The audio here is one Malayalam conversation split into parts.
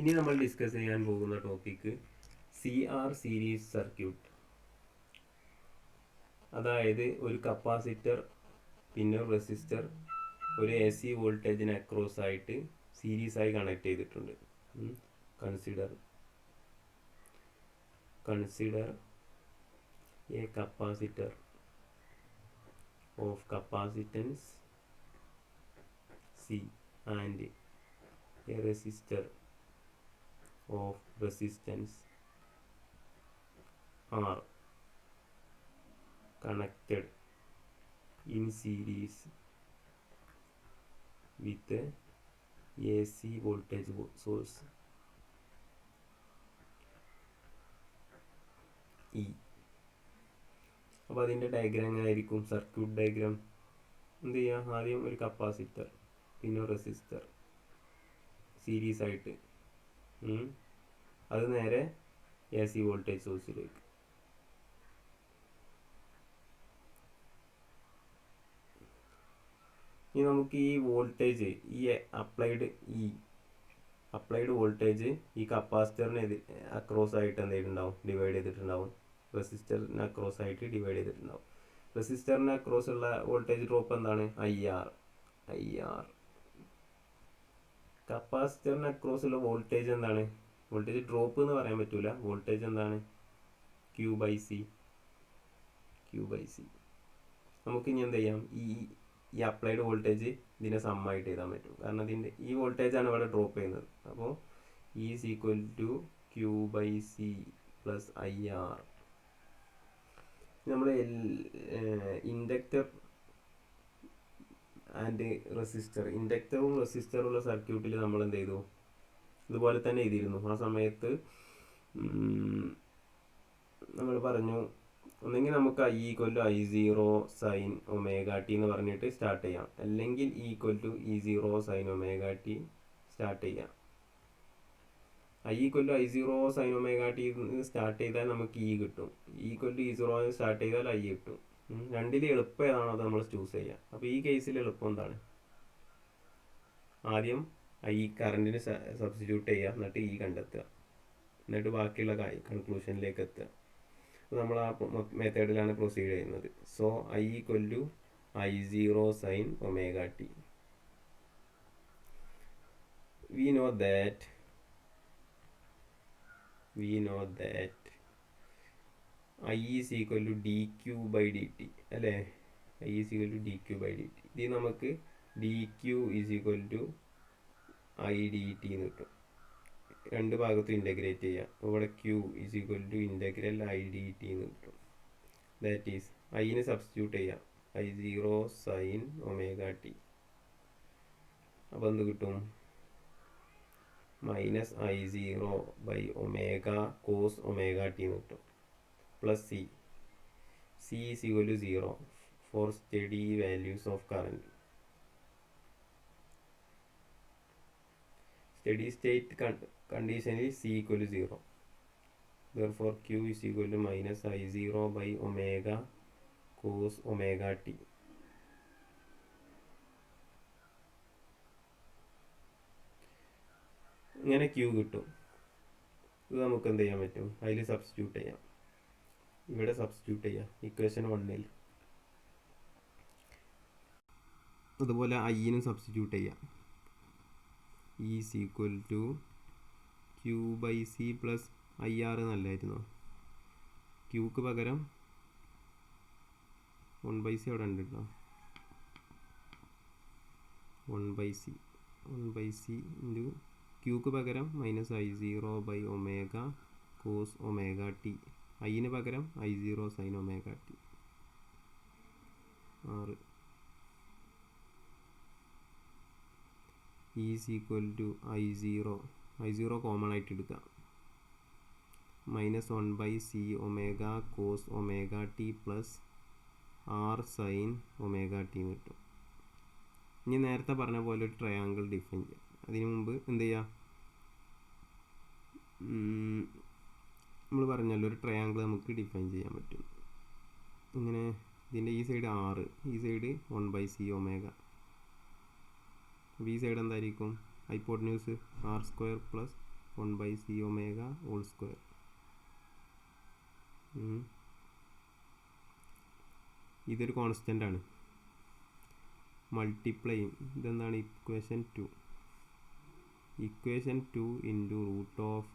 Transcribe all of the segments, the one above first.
ഇനി നമ്മൾ ഡിസ്കസ് ചെയ്യാൻ പോകുന്ന ടോപ്പിക്ക് CR സീരീസ് സർക്യൂട്ട്. അതായത് ഒരു കപ്പാസിറ്റർ പിന്നെ ഒരു റെസിസ്റ്റർ ഒരു AC വോൾട്ടേജിന് അക്രോസ് ആയിട്ട് സീരീസ് ആയി കണക്ട് ചെയ്തിട്ടുണ്ട്. Consider A capacitor of capacitance C and a resistor of resistance R connected in series with a AC voltage source E. അപ്പോൾ അതിൻ്റെ ഡയഗ്രാം എങ്ങനെ ആയിരിക്കും? സർക്യൂട്ട് ഡയഗ്രാം എന്ത് ചെയ്യാം? ആദ്യം ഒരു കപ്പാസിറ്റർ പിന്നെ റെസിസ്റ്റർ സീരീസ് ആയിട്ട്, അത് നേരെ AC വോൾട്ടേജ് സോഴ്സിലേക്ക്. ഇനി നമുക്ക് ഈ വോൾട്ടേജ്, ഈ അപ്ലൈഡ് വോൾട്ടേജ് ഈ കപ്പാസിറ്ററിന് അക്രോസ് ആയിട്ട് എന്ത് ചെയ്തിട്ടുണ്ടാവും? ഡിവൈഡ് ചെയ്തിട്ടുണ്ടാവും. റെസിസ്റ്ററിന് അക്രോസ് ആയിട്ട് ഡിവൈഡ് ചെയ്തിട്ടുണ്ടാവും. റെസിസ്റ്ററിന് അക്രോസ് ഉള്ള വോൾട്ടേജ് ഡ്രോപ്പ് എന്താണ്? IR. കപ്പാസിറ്ററിന് അക്രോസ് ഉള്ള വോൾട്ടേജ് എന്താണ്? വോൾട്ടേജ് ഡ്രോപ്പ് എന്ന് പറയാൻ പറ്റൂല. വോൾട്ടേജ് എന്താണ്? Q/C. നമുക്ക് ഇനി എന്ത് ചെയ്യാം? ഈ അപ്ലൈഡ് വോൾട്ടേജ് ഇതിനെ സമ്മായിട്ട് എഴുതാൻ പറ്റും. കാരണം ഇതിൻ്റെ ഈ വോൾട്ടേജാണ് ഇവിടെ ഡ്രോപ്പ് ചെയ്യുന്നത്. അപ്പോൾ E is equal to Q/C plus IR. നമ്മൾ ഇൻഡക്ടർ ആൻഡ് റെസിസ്റ്റർ, ഇൻഡക്ടറും റെസിസ്റ്ററും ഉള്ള സർക്യൂട്ടിൽ നമ്മൾ എന്ത് ചെയ്തു? ഇതുപോലെ തന്നെ എഴുതിയിരുന്നു. ആ സമയത്ത് നമ്മൾ പറഞ്ഞു, ഒന്നെങ്കിൽ നമുക്ക് I = I0 sin ωt എന്ന് പറഞ്ഞിട്ട് സ്റ്റാർട്ട് ചെയ്യാം, അല്ലെങ്കിൽ E = E0 sin ωt start ചെയ്യാം. I = I0 sin ωt start ചെയ്താൽ നമുക്ക് E കിട്ടും. E = E0 സ്റ്റാർട്ട് ചെയ്താൽ I കിട്ടും. രണ്ടിൽ എളുപ്പം ഏതാണോ അത് നമ്മൾ ചൂസ് ചെയ്യാം. അപ്പോൾ ഈ കേസിൽ എളുപ്പം എന്താണ്? ആദ്യം കറണ്ടിന് സബ്സ്റ്റിറ്റ്യൂട്ട് ചെയ്യുക, എന്നിട്ട് E കണ്ടെത്തുക, എന്നിട്ട് ബാക്കിയുള്ള കൺക്ലൂഷനിലേക്ക് എത്തുക. അപ്പോൾ നമ്മൾ ആ മെത്തേഡിലാണ് പ്രൊസീഡ് ചെയ്യുന്നത്. So I = I0 sin ωt. We know that I is equal to dq/dt അല്ലേ? I is equal to dq/dt. ഇത് നമുക്ക് dq is equal to IDT എന്ന് കിട്ടും. രണ്ട് ഭാഗത്തും ഇൻ്റഗ്രേറ്റ് ചെയ്യാം. ഇവിടെ Q is equal to integral IDT എന്ന് കിട്ടും. ദാറ്റ് ഈസ് ഐന് സബ്സ്റ്റിറ്റ്യൂട്ട് ചെയ്യാം, I0 sin ωt. അപ്പോൾ എന്ത് കിട്ടും? -I0/ω cos ωt എന്ന് കിട്ടും. Plus C is equal to 0 for steady values of current. Steady state condition is C equal to 0. Therefore Q is equal to -I0/ω cos ωt. ഇങ്ങനെ Q കിട്ടും. ഇത് നമുക്ക് എന്ത് ചെയ്യാൻ പറ്റും? അതിൽ സബ്സ്റ്റിറ്റ്യൂട്ട് ചെയ്യാം. ഇവിടെ സബ്സ്റ്റിറ്റ്യൂട്ട് ചെയ്യാം ഇക്വേഷൻ 1-ൽ. അതുപോലെ ഐനും സബ്സ്റ്റിറ്റ്യൂട്ട് ചെയ്യാം. E is equal to Q/C plus IR എന്നല്ലായിരുന്നോ? Qക്ക് പകരം 1/C അവിടെ ഉണ്ട് കേട്ടോ. 1/C ഇൻറ്റു Qക്ക് പകരം -I0/ω cos ωt. ഐന് പകരം I0 sin ωt. 6 E is equal to I0 common ആയിട്ട് എടുക്കാം, -1/C ω cos ωt plus R sin ωt എന്ന് കിട്ടും. ഇനി നേരത്തെ പറഞ്ഞ പോലെ ഒരു ട്രയാങ്കിൾ ഡിഫൈൻ ചെയ്യാം. അതിനു മുമ്പ് എന്ത് ചെയ്യുക? നമ്മൾ പറഞ്ഞല്ലോ ഒരു ട്രയാങ്കിൾ നമുക്ക് ഡിഫൈൻ ചെയ്യാൻ പറ്റും. ഇങ്ങനെ ഇതിൻ്റെ ഈ സൈഡ് 6, ഈ സൈഡ് 1/C ω. ഈ സൈഡ് എന്തായിരിക്കും? Hypotenuse R² plus 1/c omega whole square. ഇതൊരു കോൺസ്റ്റൻ്റ് ആണ്. മൾട്ടിപ്ലൈ ഇതെന്താണ്? Equation 2. Equation 2 into root of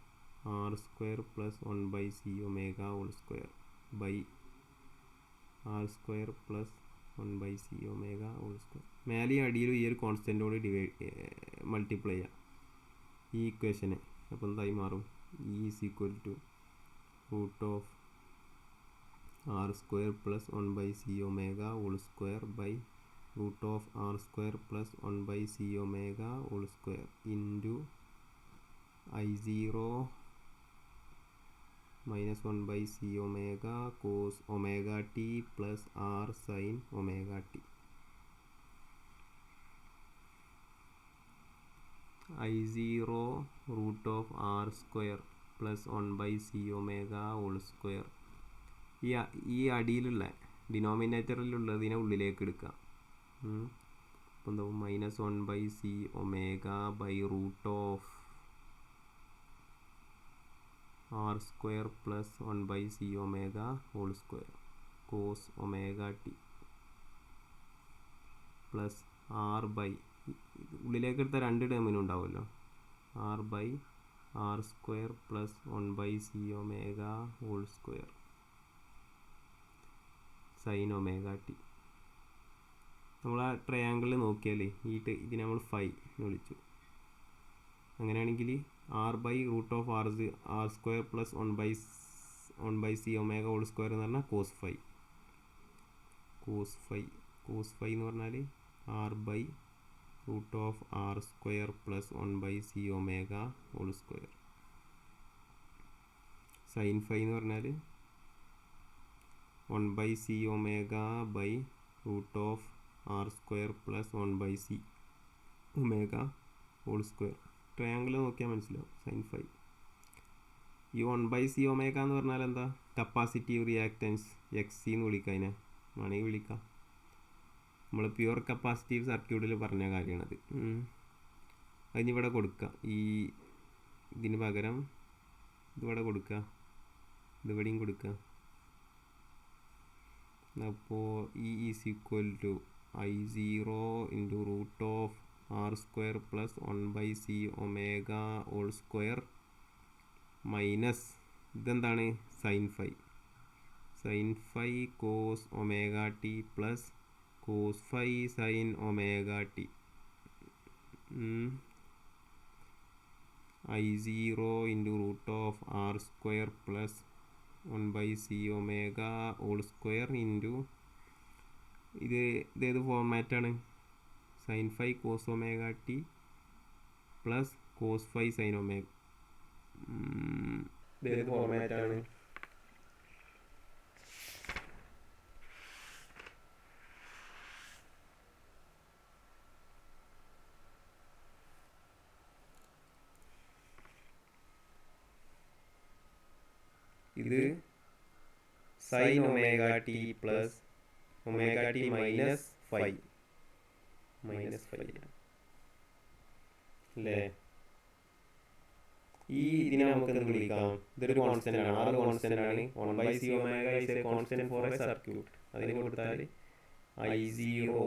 R square plus 1/c omega whole square by R square plus 1/c omega whole square. മേലെയും അടിയിലും ഈ ഒരു കോൺസ്റ്റൻറ്റോട് മൾട്ടിപ്ലൈ ചെയ്യാം ഈ ഇക്വേഷനെ. അപ്പോൾ എന്തായി മാറും? E is equal to root of R square plus 1/c omega whole square by root of r square plus 1/c omega whole square into I0 minus 1/c omega cos omega t plus r sin omega t. I0 root of r square plus 1/c omega whole square. ഈ അടിയിലുള്ള ഡിനോമിനേറ്ററിലുള്ളതിനെ ഉള്ളിലേക്ക് എടുക്കാം. അപ്പോൾ എന്താവും? -1/c omega by root of R square plus 1/c omega whole square cos omega t plus r by ഉള്ളിലേക്ക് എടുത്ത രണ്ട് ടേമിനും ഉണ്ടാവുമല്ലോ. R by R square plus 1/c omega whole square sine omega t. നമ്മൾ ആ ട്രയാങ്കിളിൽ നോക്കിയാൽ ഇതിനെ നമ്മൾ ഫൈ എന്ന് വിളിച്ചു. അങ്ങനെയാണെങ്കിൽ r by root of R square plus 1/c omega whole square എന്ന് പറഞ്ഞാൽ കോസ് ഫൈ എന്ന് പറഞ്ഞാൽ r by root of R square plus 1/c omega whole square. Sine phi എന്ന് പറഞ്ഞാൽ 1/c omega by root of R square plus 1/c omega whole square. Triangle നോക്കിയാൽ മനസ്സിലാവും സൈൻ ഫൈ. ഈ 1/c ഒമേഗ എന്ന് പറഞ്ഞാൽ എന്താ? കപ്പാസിറ്റീവ് റിയാക്റ്റൻസ് എക്സി എന്ന് വിളിക്കാം. അതിനെ വേണമെങ്കിൽ വിളിക്കാം. നമ്മൾ പ്യുവർ കപ്പാസിറ്റീവ് സർക്യൂട്ടിൽ പറഞ്ഞ കാര്യമാണത്. അതിനിവിടെ കൊടുക്കുക. ഇതിന് പകരം ഇതിവിടെ കൊടുക്കുക, ഇതിവിടെയും കൊടുക്കുക. അപ്പോൾ E is equal to I0 into root of R square plus 1/c omega whole square minus ഇതെന്താണ്? Sine phi cos omega t plus cos phi sine omega t. I0 into root of R square plus 1/c omega whole square into ഇതേത് ഫോർമാറ്റാണ്? Sine phi cos omega t plus cos phi sine omega. ഇതേത് ഫോർമാറ്റാണ്? ഇത് sine omega t plus omega t minus phi അല്ലേ? ഇതിനെ നമുക്ക് എന്ത് വിളിക്കാം? ഇതൊരു കോൺസ്റ്റന്റ് ആണ്. ആറ് കോൺസ്റ്റന്റ് ആണ്. 1/c omega is a constant for a circuit. അതിന് കൊടുത്താൽ I0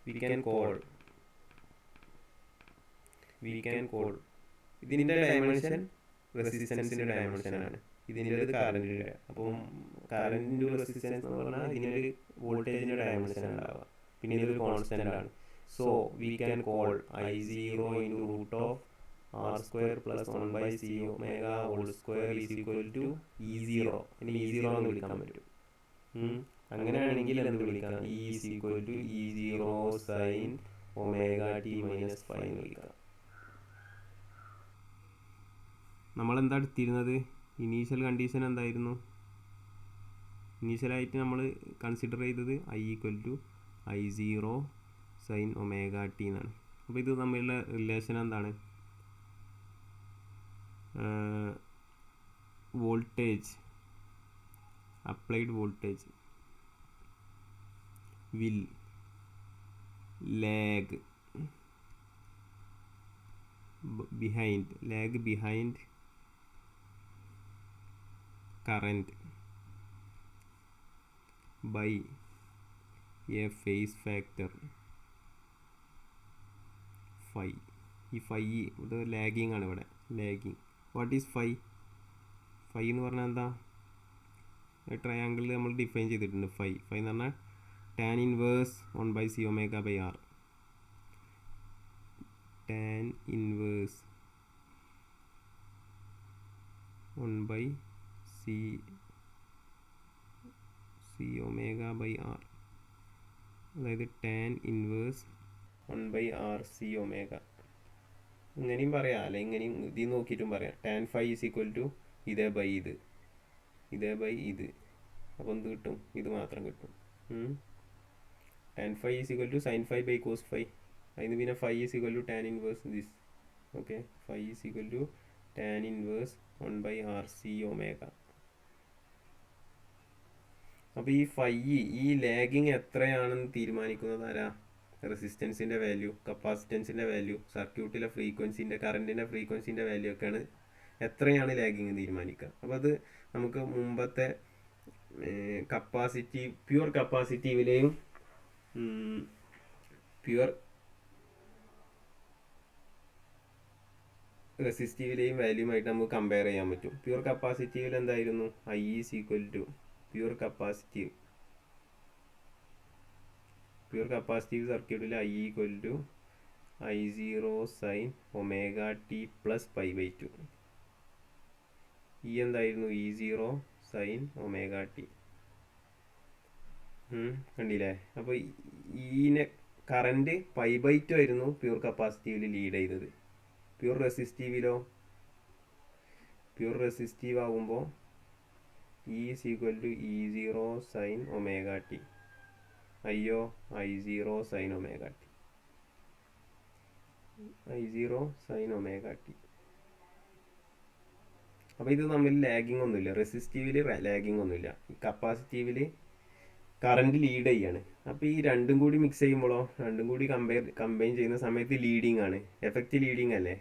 we can call ഇതിൻ്റെ ഡയമെൻഷൻ റെസിസ്റ്റൻസിൻ്റെ ഡയമെൻഷൻ ആണ്. ഇതിൻ്റെ കറണ്ടിൻ്റെ. അപ്പം കറണ്ട് റെസിസ്റ്റൻസ് എന്ന് പറഞ്ഞാൽ ഇതിനൊരു വോൾട്ടേജിൻ്റെ ഡയമെൻഷൻ ഉണ്ടാവുക. പിന്നെ ഇതൊരു കോൺസ്റ്റന്റ് ആണ്. So we can call I0 into root of R square plus 1/c omega whole square is equal to E0. ഇനി E0 എന്ന് വിളിക്കാൻ പറ്റും. അങ്ങനെയാണെങ്കിൽ എന്ത് വിളിക്കാം? Is equal to E0 sine omega t minus five എന്ന് വിളിക്കാം. നമ്മളെന്താ എടുത്തിരുന്നത്? ഇനീഷ്യൽ കണ്ടീഷൻ എന്തായിരുന്നു? ഇനീഷ്യലായിട്ട് നമ്മൾ കൺസിഡർ ചെയ്തത് I equal to I0 sine omega t എന്നാണ്. അപ്പോൾ ഇത് തമ്മിലുള്ള റിലേഷൻ എന്താണ്? Voltage, applied voltage will lag behind current by a phase factor phi. ഈ ഫൈ ഇത് ലാഗിങ് ആണ് ഇവിടെ. Lagging what is phi? Phi എന്ന് പറഞ്ഞാൽ എന്താ? ട്രയാങ്കിളിൽ നമ്മൾ ഡിഫൈൻ ചെയ്തിട്ടുണ്ട്. ഫൈ എന്ന് പറഞ്ഞാൽ tan inverse 1/c omega by r. Tan inverse 1/c omega by r, അതായത് ടാൻ ഇൻവേഴ്സ് 1/rc omega. ഇങ്ങനെയും പറയാം, അല്ലെ ഇങ്ങനെയും ഇത് നോക്കിയിട്ടും പറയാം. Tan phi is equal to ഇതേ ബൈ ഇത്. അപ്പോൾ എന്ത് കിട്ടും? ഇത് മാത്രം കിട്ടും. Tan phi is equal to sine phi by cos phi. അതിന് പിന്നെ phi is equal to tan inverse this. Okay, phi is equal to tan inverse 1/rc omega. അപ്പോൾ ഈ ഫൈ, ഈ ലാഗിങ് എത്രയാണെന്ന് തീരുമാനിക്കുന്നത് ആരാ? റെസിസ്റ്റൻസിൻ്റെ വാല്യൂ, കപ്പാസിറ്റൻസിൻ്റെ വാല്യൂ, സർക്യൂട്ടിലെ ഫ്രീക്വൻസിൻ്റെ, കറണ്ടിൻ്റെ ഫ്രീക്വൻസിൻ്റെ വാല്യൂ ഒക്കെയാണ് എത്രയാണ് ലാഗിങ് തീരുമാനിക്കുക. അപ്പോൾ അത് നമുക്ക് മുമ്പത്തെ പ്യുവർ കപ്പാസിറ്റീവിലെയും പ്യുവർ റെസിസ്റ്റീവിലെയും വാല്യൂമായിട്ട് നമുക്ക് കമ്പയർ ചെയ്യാൻ പറ്റും. പ്യുവർ കപ്പാസിറ്റീവിൽ എന്തായിരുന്നു? I is equal to pure capacitive സർക്യൂട്ടിൽ I equal to I0 sine omega t plus pi by 2. ഈ എന്തായിരുന്നു? E0 sine omega T. കണ്ടില്ലേ? അപ്പോൾ ഈനെ കറണ്ട് പൈ ബൈ 2 ആയിരുന്നു പ്യുവർ കപ്പാസിറ്റീവിൽ ലീഡ് ചെയ്തത്. പ്യുവർ റെസിസ്റ്റീവ് ആകുമ്പോൾ E is equal to E0 sine omega T. അയ്യോ, I0 sine omega t. I0 sine omega T. അപ്പോൾ ഇത് തമ്മിൽ ലാഗിങ് ഒന്നുമില്ല. റെസിസ്റ്റീവിൽ ലാഗിങ് ഒന്നുമില്ല. ഈ കപ്പാസിറ്റീവിൽ കറണ്ട് ലീഡ് ചെയ്യാണ്. അപ്പോൾ ഈ രണ്ടും കൂടി മിക്സ് ചെയ്യുമ്പോഴോ, രണ്ടും കൂടി കമ്പൈൻ ചെയ്യുന്ന സമയത്ത് ലീഡിങ് ആണ്. എഫക്റ്റ് ലീഡിങ് അല്ലേ?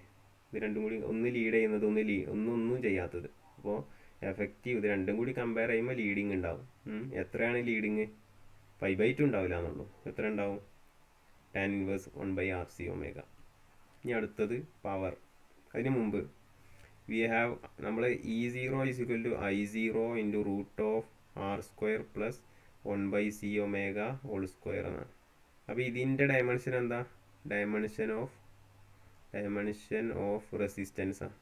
ഇത് രണ്ടും കൂടി ഒന്ന് ലീഡ് ചെയ്യുന്നത്, ഒന്നും ചെയ്യാത്തത്. അപ്പോൾ എഫക്റ്റീവ്, ഇത് രണ്ടും കൂടി കമ്പയർ ചെയ്യുമ്പോൾ ലീഡിങ് ഉണ്ടാവും. എത്രയാണ് ലീഡിങ്? പൈ ബൈ 2 ഉണ്ടാവില്ല എന്നുള്ളൂ. എത്ര ഉണ്ടാവും? Tan inverse 1/rc omega. ഇനി അടുത്തത് പവർ. അതിന് മുമ്പ് നമ്മൾ E0 is equal to I0 into root of r² plus 1/c omega whole square എന്നാണ്. അപ്പോൾ ഇതിൻ്റെ ഡയമെൻഷൻ എന്താ? ഡയമെൻഷൻ ഓഫ് റെസിസ്റ്റൻസാണ്.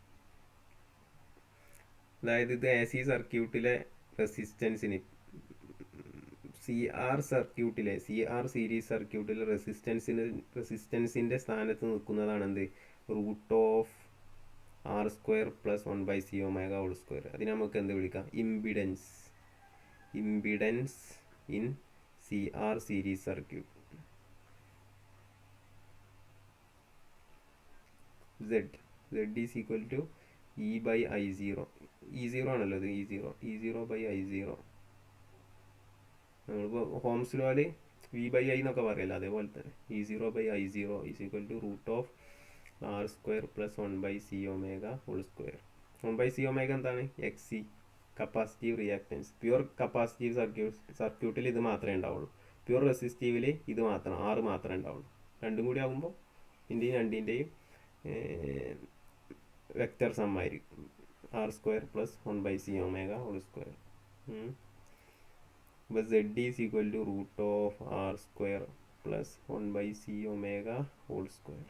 അതായത് ഇത് AC സർക്യൂട്ടിലെ റെസിസ്റ്റൻസിന്, CR സീരീസ് സർക്യൂട്ടിലെ റെസിസ്റ്റൻസിൻ്റെ സ്ഥാനത്ത് നിൽക്കുന്നതാണ് എന്ത്? Root of r² plus 1/c omega whole square. അതിന് നമുക്ക് എന്ത് വിളിക്കാം? Impedance in CR series circuit. Z is equal to E by I0. E0 ആണല്ലോ ഇത്. E0 by I0. നമ്മളിപ്പോൾ ഹോംസ് ലോയിൽ V/I എന്നൊക്കെ പറയല്ലോ, അതേപോലെ തന്നെ E0 by I0 is equal to root of r² plus 1/c omega whole square. 1/c omega എന്താണ്? XC, capacitive reactance. Pure capacitive സർക്യൂട്ടിൽ ഇത് മാത്രമേ ഉണ്ടാവുള്ളൂ. പ്യുവർ റെസിസ്റ്റീവിൽ ഇത് മാത്രം, R മാത്രമേ ഉണ്ടാവുള്ളൂ. രണ്ടും കൂടി ആകുമ്പോൾ രണ്ടിൻ്റെയും വെക്റ്റർ സമ്മായിരിക്കും. r² plus 1/c omega whole square. അപ്പോൾ Z is equal to root of r² plus 1/c omega whole square.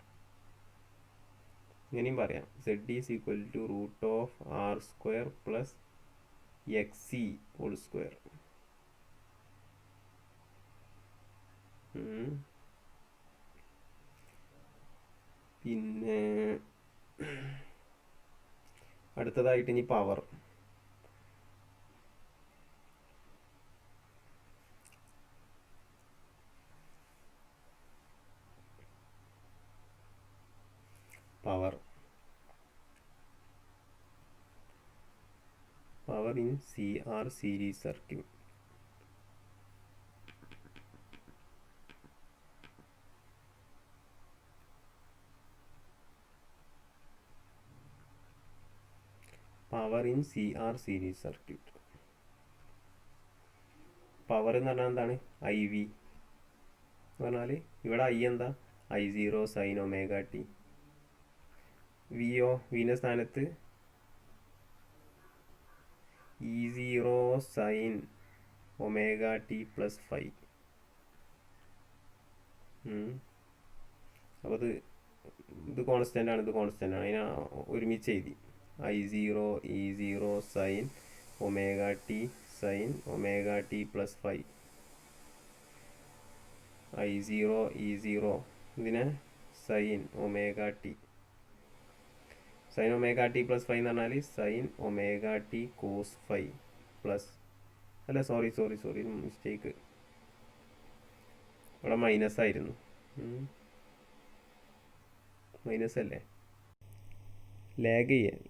ഇങ്ങനെയും പറയാം. Z is equal to root of r² plus XC whole square. പിന്നെ അടുത്തതായിട്ട് ഇനി power. Power in CR series circuit. Power in CR series circuit. Power എന്ന് പറഞ്ഞാൽ എന്താണ്? IV എന്ന് പറഞ്ഞാൽ ഇവിടെ I എന്താ? I0 sine omega T. വിൻ്റെ സ്ഥാനത്ത് E0 sine omega t plus 5. അപ്പോൾ ഇത് കോൺസ്റ്റൻ്റ് ആണ്, ഇത് കോൺസ്റ്റൻ്റ് ആണ്. അതിനെ ഒരുമിച്ച് എഴുതി. I0 E0 sine omega t plus 5. I0 E0 ഇതിനെ sine omega t. Sine omega t plus 5 എന്ന് പറഞ്ഞാൽ sine omega t cos 5 plus, അല്ല സോറി മിസ്റ്റേക്ക്, ഇവിടെ മൈനസ് ആയിരുന്നു. മൈനസ് അല്ലേ? ലാഗ് ചെയ്യാൻ,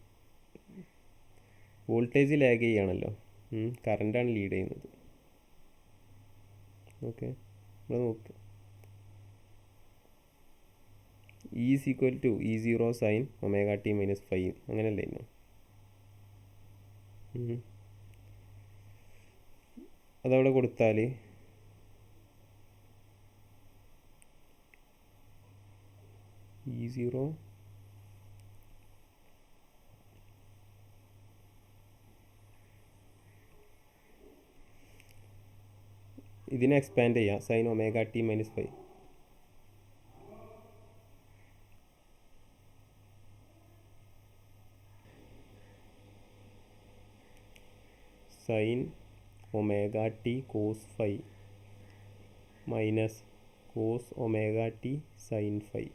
വോൾട്ടേജ് ലാഗ് ചെയ്യുകയാണല്ലോ, കറണ്ടാണ് ലീഡ് ചെയ്യുന്നത്. ഓക്കെ, ഇവിടെ നോക്ക്. E is equal to E0 sine omega t minus 5 അങ്ങനെയല്ലേ ഇന്നു? അതവിടെ കൊടുത്താൽ E0 ഇതിനെ എക്സ്പാൻഡ് ചെയ്യാം, sine omega t minus 5. Sine omega t cos 5 minus cos omega t sine 5.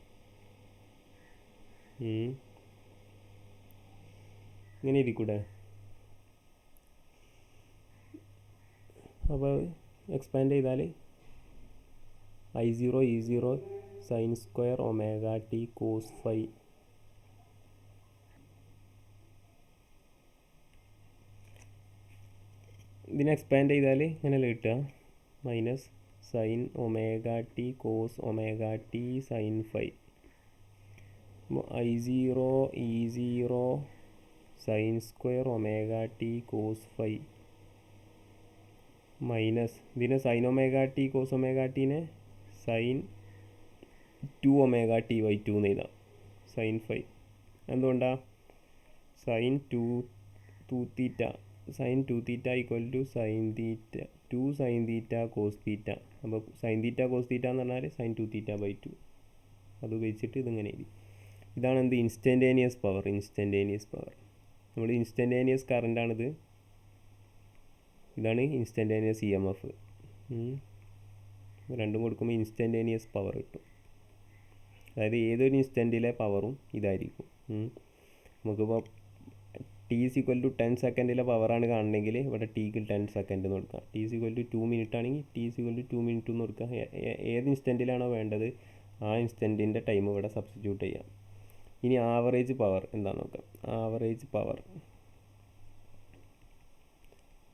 ഇങ്ങനെ ഇരിക്കൂടെ? അപ്പോൾ എക്സ്പാൻഡ് ചെയ്താൽ I0 E0 sine square omega t cos 5 ഇതിനെ എക്സ്പാൻഡ് ചെയ്താൽ ഇങ്ങനെയല്ലേ കിട്ടുക? Minus sine omega t cos omega t sine 5. I0 E0 sine square omega t cos 5 minus ഇതിനെ sine omega t cos omega ടീനെ സൈൻ 2 ഒമേഗ ടി ബൈ 2 എന്ന് എഴുതാം, സൈൻ 5. എന്തുകൊണ്ടാണ്? Sine 2 theta, sine 2 theta equal to sine theta 2 sine theta cos theta. അപ്പോൾ സൈൻ തീറ്റ കോസ് തീറ്റ എന്ന് പറഞ്ഞാൽ സൈൻ 2 തീറ്റ ബൈ 2. അത് ഉപയോഗിച്ചിട്ട് ഇതിങ്ങനെ എഴുതി. ഇതാണ് എന്ത്? Instantaneous power. നമ്മൾ ഇൻസ്റ്റൻറ്റേനിയസ് കറണ്ടാണിത്. ഇതാണ് ഇൻസ്റ്റൻറ്റേനിയസ് EMF. രണ്ടും കൊടുക്കുമ്പോൾ ഇൻസ്റ്റൻറ്റേനിയസ് പവർ കിട്ടും. അതായത് ഏതൊരു ഇൻസ്റ്റൻറ്റിലെ പവറും ഇതായിരിക്കും. നമുക്കിപ്പോൾ T is equal to 10 സെക്കൻഡിലെ പവറാണ് കാണണമെങ്കിൽ ഇവിടെ Tക്ക് 10 സെക്കൻഡ് എന്ന് കൊടുക്കുക. T is equal to 2 minute ആണെങ്കിൽ T is equal to 2 minute എന്ന് കൊടുക്കുക. ഏത് ഇൻസ്റ്റൻറ്റിലാണോ വേണ്ടത് ആ ഇൻസ്റ്റൻറ്റിൻ്റെ ടൈം ഇവിടെ സബ്സ്റ്റിറ്റ്യൂട്ട് ചെയ്യാം. ഇനി ആവറേജ് പവർ എന്താണെന്ന് നോക്കാം. Average power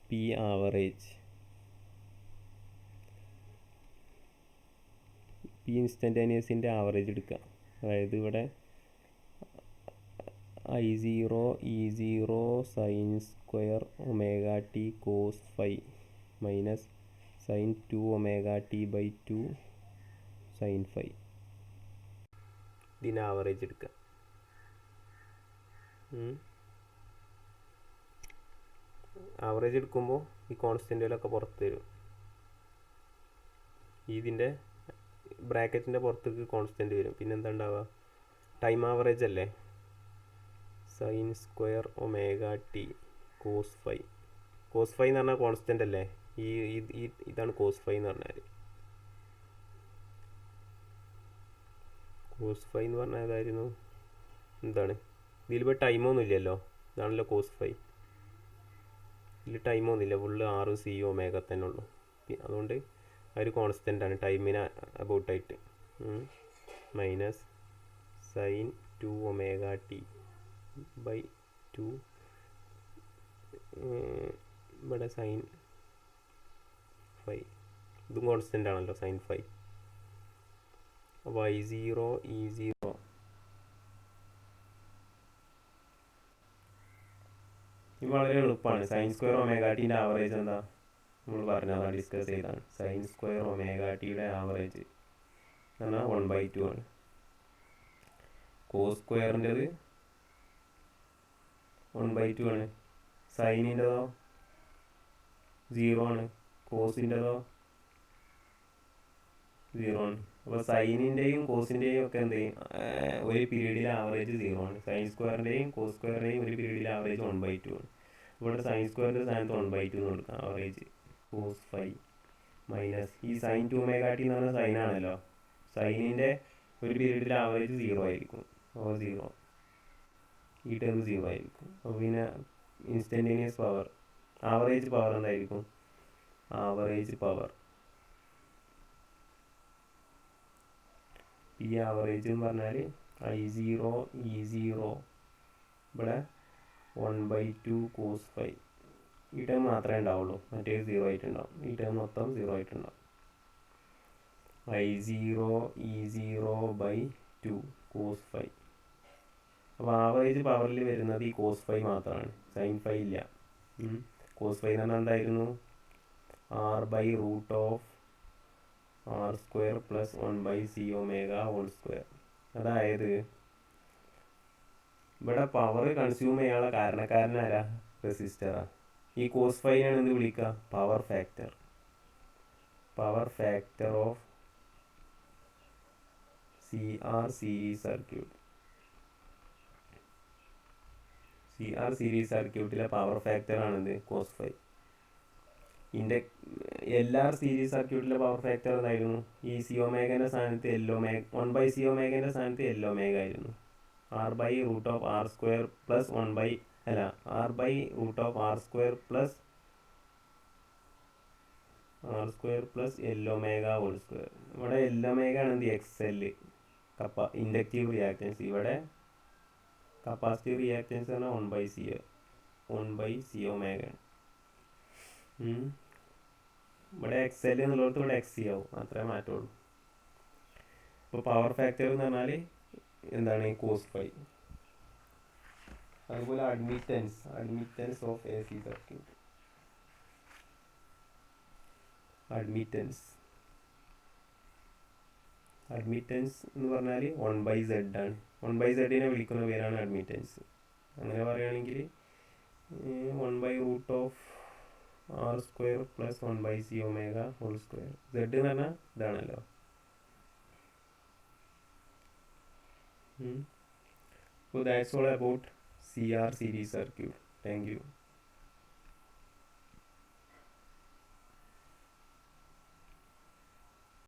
P average, P ഇൻസ്റ്റൻറ്റേനിയസിൻ്റെ ആവറേജ് എടുക്കുക. അതായത് ഇവിടെ I0 E0 sine square omega t cos 5 minus sine 2 omega t by 2 sine 5. ഇതിന് ആവറേജ് എടുക്കുക. ആവറേജ് എടുക്കുമ്പോൾ ഈ കോൺസ്റ്റൻറ്റുകളൊക്കെ പുറത്ത് വരും. ഇതിൻ്റെ ബ്രാക്കറ്റിൻ്റെ പുറത്തേക്ക് കോൺസ്റ്റൻറ്റ് വരും. പിന്നെ എന്താ ഉണ്ടാവുക? ടൈം ആവറേജ് അല്ലേ? Sine square omega t cos 5. Cos 5 എന്ന് പറഞ്ഞാൽ കോൺസ്റ്റൻ്റ് അല്ലേ? ഇതാണ് കോസ് 5 എന്ന് പറഞ്ഞാൽ. കോസ് 5 എന്ന് പറഞ്ഞാൽ ഏതായിരുന്നു? എന്താണ്? ഇതിലിപ്പോൾ ടൈമൊന്നും ഇല്ലല്ലോ. ഇതാണല്ലോ കോസ് 5. ഇതിൽ ടൈമൊന്നുമില്ല, ഫുള്ള് R C ഒമേഗ തന്നെ ഉള്ളൂ. അതുകൊണ്ട് ഒരു കോൺസ്റ്റൻ്റ് ആണ് ടൈമിന് അബൌട്ടായിട്ട്. Minus sine 2 omega t by 2 ഇവിടെ സൈൻ 5. ഇതും കോൺസ്റ്റൻ്റ് ആണല്ലോ, സൈൻ 5. അപ്പോൾ I0 E0 ഇത് വളരെ എളുപ്പമാണ്. സൈൻ സ്ക്വയർ ഒമേഗ ടീൻ്റെ ആവറേജ് എന്താ നമ്മൾ പറഞ്ഞതാണ്, ഡിസ്കസ് ചെയ്താണ്. സൈൻ സ്ക്വയർ ഒമേഗ ടീയുടെ ആവറേജ് എന്നാൽ 1/2 ആണ്. കോസ് സ്ക്വയറിൻ്റെത് 1/2 ആണ്. സൈനിൻ്റെതോ 0 ആണ്. കോസിൻ്റെതോ 0 ആണ്. അപ്പോൾ സൈനിൻ്റെയും കോസിൻ്റെയും ഒക്കെ എന്ത് ചെയ്യും, ഒരു പീരീഡിലെ ആവറേജ് 0 ആണ്. സൈൻ സ്ക്വയറിൻ്റെയും കോസ് സ്ക്വയറിൻ്റെയും ഒരു പീരീഡിലെ ആവറേജ് 1/2 ആണ്. ഇവിടെ സൈൻ സ്ക്വയറിൻ്റെ സ്ഥാനത്ത് 1/2 എന്ന് കൊടുക്കാം. ആവറേജ് കോസ് 5 മൈനസ് ഈ സൈൻ 2ωt എന്ന് പറഞ്ഞ സൈനാണല്ലോ. സൈനിൻ്റെ ഒരു പീരീഡിലെ ആവറേജ് 0 ആയിരിക്കും. അപ്പോൾ 0, ഈ ടേം 0 ആയിരിക്കും. അപ്പോൾ പിന്നെ ഇൻസ്റ്റൻറ്റേനിയസ് പവർ, ആവറേജ് പവർ എന്തായിരിക്കും? ആവറേജ് പവർ ഈ ആവറേജ് എന്ന് പറഞ്ഞാൽ I0 E0 ഇവിടെ 1/2 കോസ് 5. ഈ ടേം മാത്രമേ ഉണ്ടാവുള്ളൂ, മറ്റേ 0 ആയിട്ടുണ്ടാവും. ഈ ടേം മൊത്തം 0 ആയിട്ടുണ്ടാവും. I0 E0/2 cos 5. അപ്പോൾ ആവറേജ് പവറിൽ വരുന്നത് ഈ കോസ് 5 മാത്രമാണ്, സൈൻ 5 ഇല്ല. കോസ് 5 എന്ന് പറഞ്ഞാൽ എന്തായിരുന്നു? R/√R² + 1/cω². അതായത് ഇവിടെ പവർ കൺസ്യൂം ചെയ്യാനുള്ള കാരണക്കാരനാരാ? റെസിസ്റ്ററാണ്. ഈ കോസ് 5 ആണ് എന്ത് വിളിക്കുക? Power factor. Power factor of CR series circuit. CR series സർക്യൂട്ടിലെ പവർ ഫാക്ടർ ആണിത് കോസ് 5. LR സീരീസ് സർക്യൂട്ടിലെ പവർ ഫാക്ടർ എന്തായിരുന്നു? ഈ Cω സ്ഥാനത്ത് 1/Cω സ്ഥാനത്ത് Lω ആയിരുന്നു. R/√R² + 1/ അല്ല R/√R² + Lω². ഇവിടെ Lω ആണ് എന്ത്? XL, inductive reactance. ഇവിടെ കപ്പാസിറ്റീവ് റിയാക്റ്റൻസ് പറഞ്ഞാൽ 1/Cω ആണ്. ഇവിടെ XL എന്നുള്ളിടത്ത് ഇവിടെ XC ആവും, അത്രേ മാറ്റുള്ളൂ. ഇപ്പോൾ പവർ ഫാക്ടർ എന്ന് പറഞ്ഞാൽ എന്താണ്? കോസ് 5. അതുപോലെ admittance of AC circuit. Admittance എന്ന് പറഞ്ഞാൽ 1/Z ആണ്. 1/Zനെ വിളിക്കുന്ന പേരാണ് അഡ്മിറ്റൻസ്. അങ്ങനെ പറയുകയാണെങ്കിൽ 1/√R² + 1/Cω². Z എന്ന് പറഞ്ഞാൽ ഇതാണല്ലോ. So that's all about CR series circuit. Thank you.